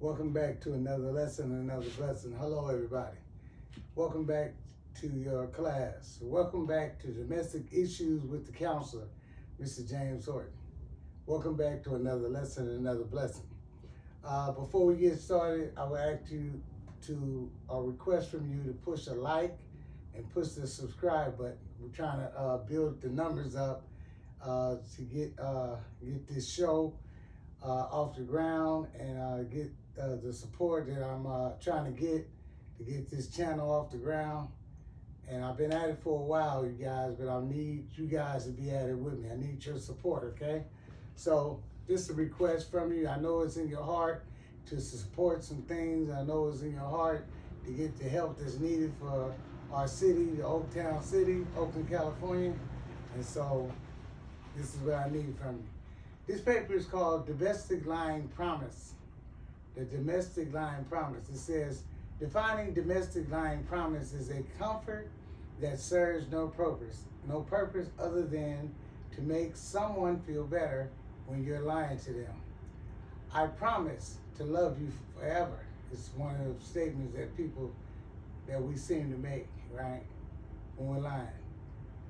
Welcome back to another lesson, another blessing. Hello, everybody. Welcome back to your class. Welcome back to Domestic Issues with the Counselor, Mr. James Horton. Welcome back to another lesson, another blessing. Before we get started, I will ask you to request from you to push a like and push the subscribe button. We're trying to build the numbers up to get this show off the ground and get the support that I'm trying to get this channel off the ground. And I've been at it for a while, you guys, but I need you guys to be at it with me. I need your support, okay? So this is a request from you. I know it's in your heart to support some things. I know it's in your heart to get the help that's needed for our city, the Oaktown City, Oakland, California. And so this is what I need from you. This paper is called Domestic Line Promise. The Domestic Line Promise. It says, defining domestic line promise is a comfort that serves no purpose other than to make someone feel better when you're lying to them. I promise to love you forever. It's one of the statements that we seem to make, right? When we're lying.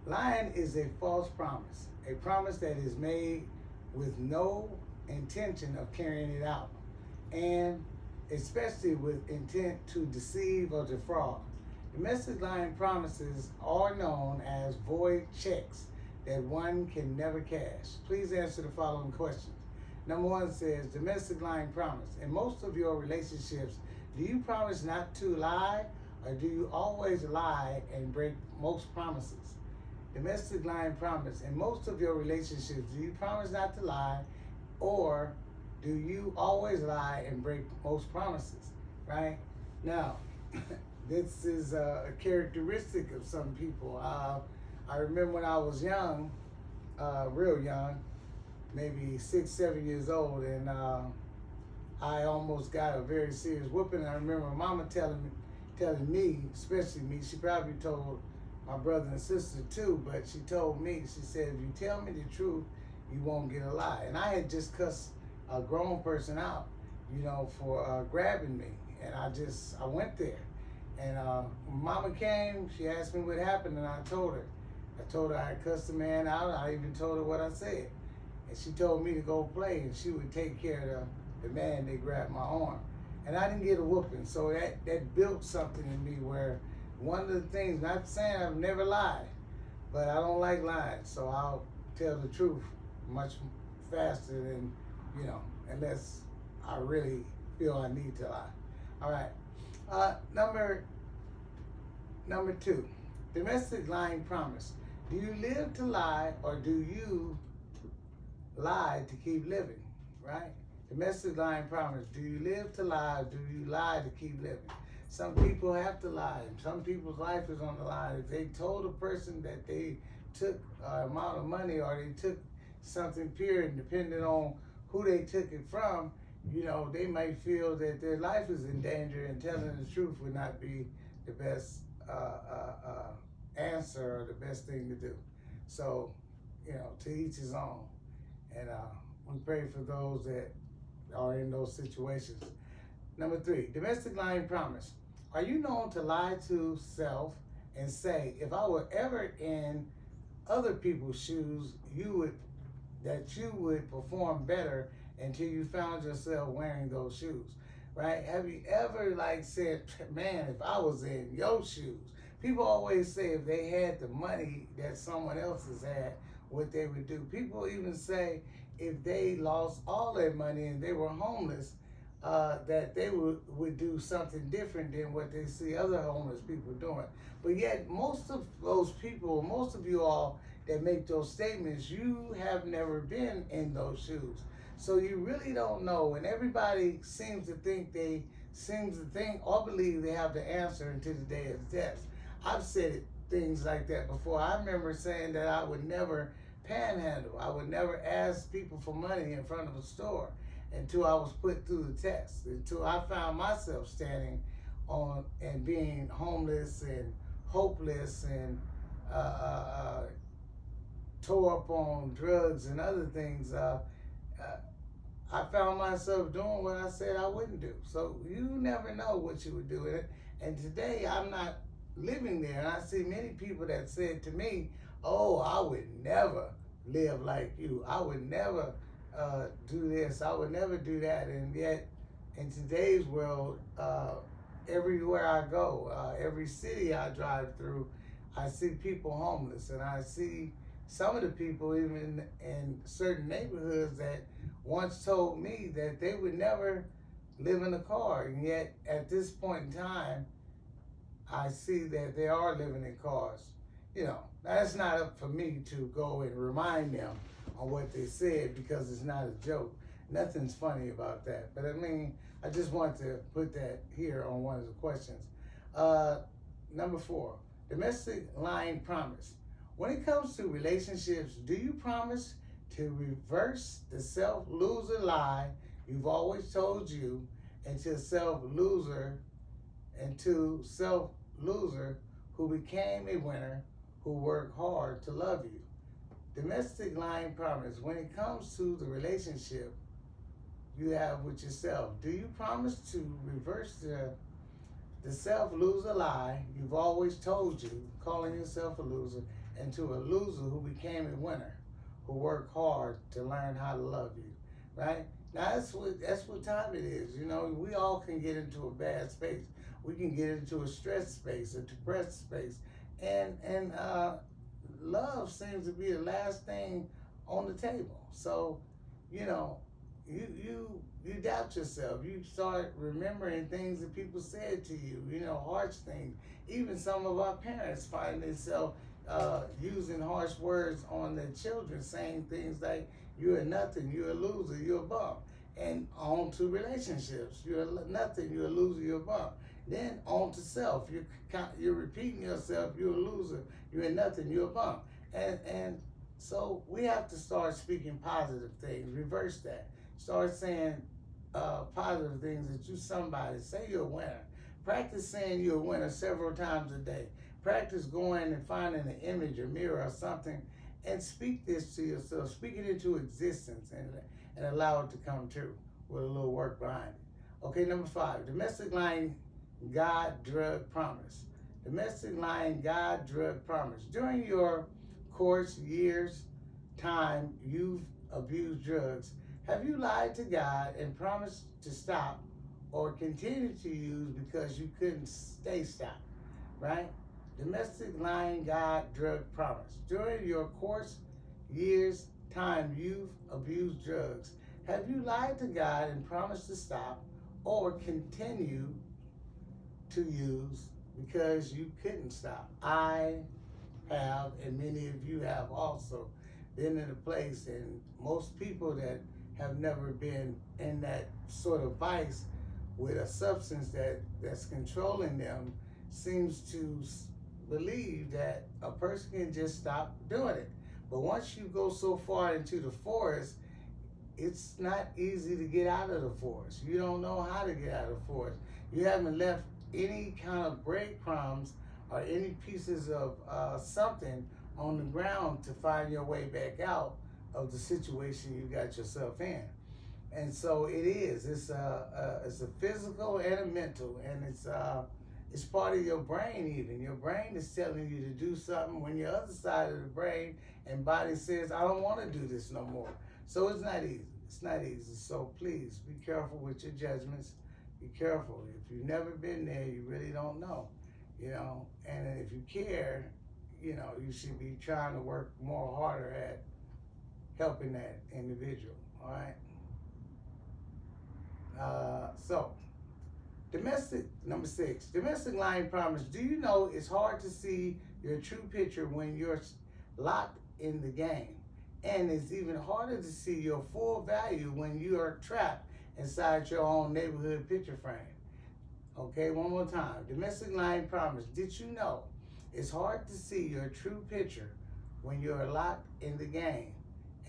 Lying is a false promise, a promise that is made with no intention of carrying it out, and especially with intent to deceive or defraud. Domestic line promises are known as void checks that one can never cash. Please answer the following questions. Number one says, domestic line promise. In most of your relationships, do you promise not to lie, or do you always lie and break most promises? Domestic line promise. In most of your relationships, do you promise not to lie, or do you always lie and break most promises? Right? Now, this is a characteristic of some people. I remember when I was young, real young, maybe 6, 7 years old, and I almost got a very serious whooping. I remember Mama telling me, especially me, she probably told my brother and sister too, but she told me, she said, if you tell me the truth, you won't get a lie. And I had just cussed a grown person out, for grabbing me. And I went there. And when Mama came, she asked me what happened, and I told her. I told her I cussed the man out. I even told her what I said. And she told me to go play, and she would take care of the man that grabbed my arm. And I didn't get a whooping. So that built something in me where one of the things, not saying I've never lied, but I don't like lying. So I'll tell the truth much faster than, unless I really feel I need to lie. All right. Number two, domestic lying promise. Do you live to lie, or do you lie to keep living? Right? Domestic lying promise. Do you live to lie, or do you lie to keep living? Some people have to lie. Some people's life is on the line. If they told a person that they took an amount of money, or they took something, period, depending on who they took it from, they might feel that their life is in danger, and telling the truth would not be the best answer or the best thing to do. So, to each his own. And we pray for those that are in those situations. Number three, domestic lying promise. Are you known to lie to self and say, if I were ever in other people's shoes, you would perform better until you found yourself wearing those shoes, right? Have you ever said, man, if I was in your shoes? People always say if they had the money that someone else has had, what they would do. People even say if they lost all their money and they were homeless, that they would do something different than what they see other homeless people doing. But yet most of those people, most of you all that make those statements, you have never been in those shoes. So you really don't know, and everybody seems to think or believe they have the answer until the day of death. I've said things like that before. I remember saying that I would never panhandle. I would never ask people for money in front of a store until I was put through the test, until I found myself standing on and being homeless and hopeless and tore up on drugs and other things. I found myself doing what I said I wouldn't do. So you never know what you would do in it. And today I'm not living there. And I see many people that said to me, oh, I would never live like you. I would never do this. I would never do that. And yet, in today's world, everywhere I go, every city I drive through, I see people homeless. And I see some of the people even in certain neighborhoods that once told me that they would never live in a car. And yet, at this point in time, I see that they are living in cars. You know, that's not up for me to go and remind them on what they said because it's not a joke. Nothing's funny about that. But I mean, I just want to put that here on one of the questions. Number 4, domestic line promise. When it comes to relationships, do you promise to reverse the self-loser lie you've always told you into self-loser who became a winner who worked hard to love you? Domestic line promise. When it comes to the relationship you have with yourself, do you promise to reverse the self-loser lie you've always told you, calling yourself a loser, into a loser who became a winner, who worked hard to learn how to love you, right? Now that's what time it is. You know, we all can get into a bad space. We can get into a stressed space, a depressed space, and love seems to be the last thing on the table. So, you know, you doubt yourself. You start remembering things that people said to you. You know, harsh things. Even some of our parents find themselves using harsh words on their children, saying things like, you're nothing, you're a loser, you're a bum. And on to relationships. You're nothing, you're a loser, you're a bum. Then on to self. You're repeating yourself, you're a loser, you're nothing, you're a bum. And so we have to start speaking positive things, reverse that. Start saying positive things that you're somebody. Say you're a winner. Practice saying you're a winner several times a day. Practice going and finding an image, a mirror, or something, and speak this to yourself. Speak it into existence and allow it to come true with a little work behind it. Okay, number 5, domestic line, God, drug, promise. Domestic line, God, drug, promise. During your course, years, time, you've abused drugs. Have you lied to God and promised to stop or continue to use because you couldn't stay stopped, right? Domestic lying, God, drug, promise. During your course, years, time, you've abused drugs. Have you lied to God and promised to stop or continue to use because you couldn't stop? I have, and many of you have also been in a place, and most people that have never been in that sort of vice with a substance that's controlling them seems to believe that a person can just stop doing it. But once you go so far into the forest, it's not easy to get out of the forest. You don't know how to get out of the forest. You haven't left any kind of breadcrumbs or any pieces of something on the ground to find your way back out of the situation you got yourself in. And so it is. It's a physical and a mental, and it's part of your brain even. Your brain is telling you to do something when your other side of the brain and body says, I don't want to do this no more. So it's not easy. It's not easy. So please be careful with your judgments. Be careful. If you've never been there, you really don't know, you know. And if you care, you know, you should be trying to work more harder at helping that individual, all right? So, number 6, domestic line promise. Do you know it's hard to see your true picture when you're locked in the game? And it's even harder to see your full value when you are trapped inside your own neighborhood picture frame. Okay, one more time. Domestic line promise. Did you know it's hard to see your true picture when you're locked in the game?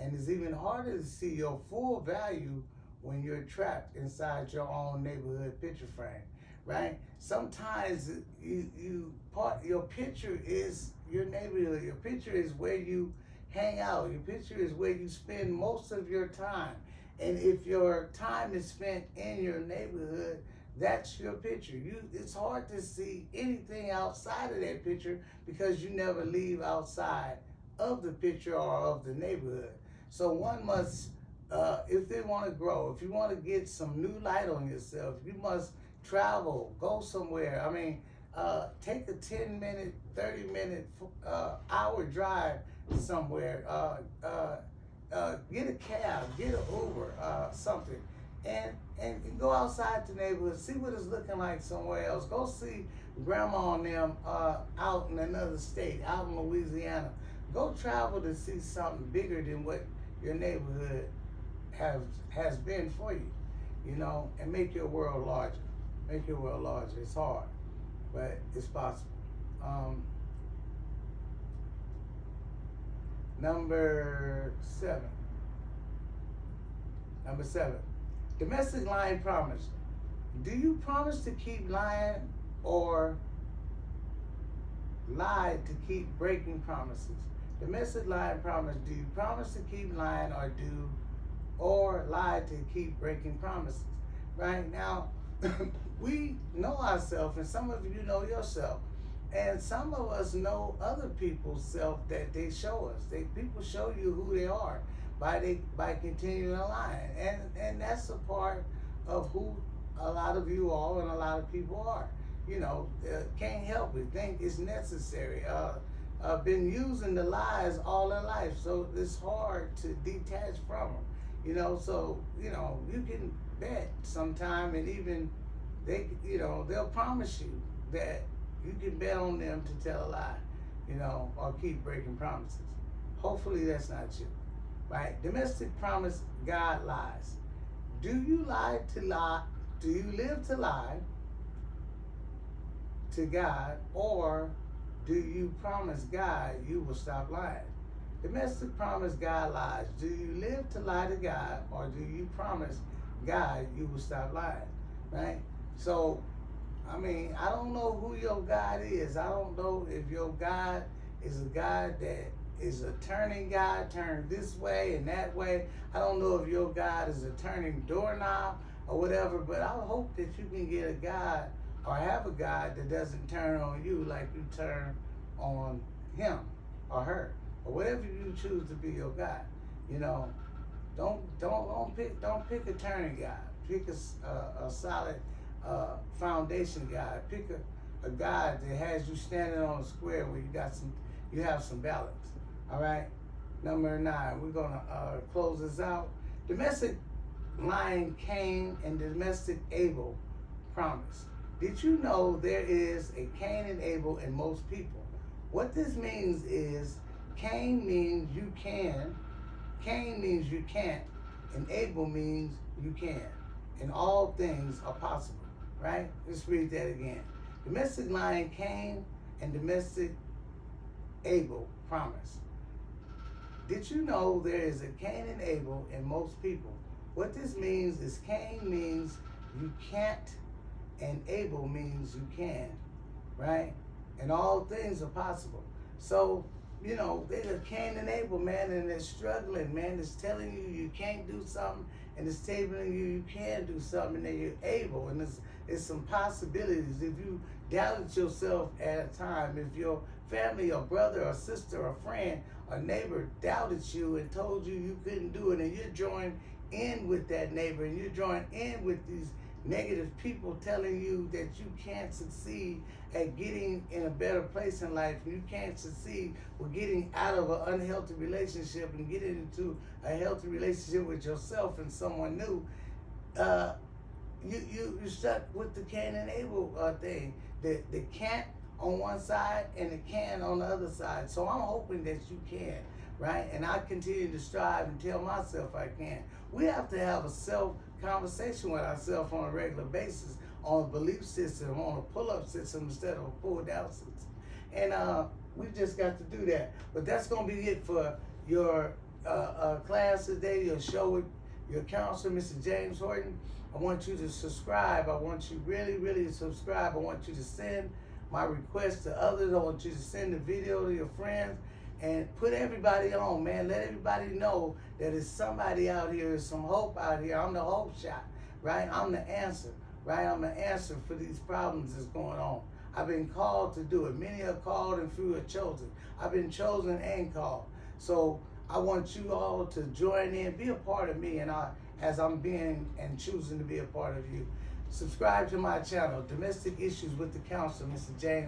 And it's even harder to see your full value when you're trapped inside your own neighborhood picture frame, right? Sometimes your picture is your neighborhood. Your picture is where you hang out. Your picture is where you spend most of your time. And if your time is spent in your neighborhood, that's your picture. It's hard to see anything outside of that picture because you never leave outside of the picture or of the neighborhood. So one must, if they want to grow, if you want to get some new light on yourself, you must travel, go somewhere. I mean, take a 10-minute, 30-minute, hour drive somewhere. Get a cab, get an Uber, something, and go outside the neighborhood, see what it's looking like somewhere else. Go see grandma and them out in another state, out in Louisiana. Go travel to see something bigger than what your neighborhood has been for you, you know, and make your world larger. Make your world larger. It's hard, but it's possible. Number seven, domestic lying promise. Do you promise to keep lying or lie to keep breaking promises? Domestic lying promise. Do you promise to keep lying or lie to keep breaking promises? Right now, we know ourselves, and some of you know yourself. And some of us know other people's self that they show us. People show you who they are by continuing lying, and that's a part of who a lot of you are and a lot of people are. You know, can't help it. Think it's necessary. Been using the lies all their life, so it's hard to detach from them. You know, so you know you can bet sometime, and even they'll promise you that. You can bet on them to tell a lie, you know, or keep breaking promises. Hopefully that's not you, right? Domestic promise, God lies. Do you lie to lie? Do you live to lie to God, or do you promise God you will stop lying? Domestic promise, God lies. Do you live to lie to God, or do you promise God you will stop lying, right? So, I mean, I don't know who your God is. I don't know if your God is a God that is a turning God, turned this way and that way. I don't know if your God is a turning doorknob or whatever, but I hope that you can get a God or have a God that doesn't turn on you like you turn on him or her or whatever you choose to be your God. You know, don't pick a turning God. Pick a solid foundation God. Pick a God that has you standing on a square where you have some balance. All right. Number 9. We're gonna close this out. Domestic lying Cain and domestic Abel promise. Did you know there is a Cain and Abel in most people? What this means is Cain means you can, Cain means you can't, and Abel means you can. And all things are possible. Right? Let's read that again. Domestic lying Cain and domestic Abel promise. Did you know there is a Cain and Abel in most people? What this means is Cain means you can't and Abel means you can, right? And all things are possible. So, you know, they're Cain and Abel, man, and they're struggling, man. It's telling you you can't do something, and it's telling you can do something, and then you're able, and it's some possibilities. If you doubted yourself at a time, if your family or brother or sister or friend or neighbor doubted you and told you you couldn't do it, and you're joined in with that neighbor, and you're joined in with these negative people telling you that you can't succeed at getting in a better place in life, you can't succeed with getting out of an unhealthy relationship and getting into a healthy relationship with yourself and someone new, you stuck with the Cain and Abel thing. The can't on one side and the can on the other side. So I'm hoping that you can, right? And I continue to strive and tell myself I can. We have to have a self-conversation with ourselves on a regular basis, on a belief system, on a pull-up system instead of a pull-down system. And we just got to do that. But that's going to be it for your class today, your show with your counselor, Mr. James Horton. I want you to subscribe. I want you really, really to subscribe. I want you to send my request to others. I want you to send the video to your friends. and put everybody on, man. Let everybody know that there's somebody out here, there's some hope out here. I'm the hope shot, right? I'm the answer, right? I'm the answer for these problems that's going on. I've been called to do it. Many are called and few are chosen. I've been chosen and called. So I want you all to join in, be a part of me, and as I'm being and choosing to be a part of you. Subscribe to my channel, Domestic Issues with the Counselor, Mr. James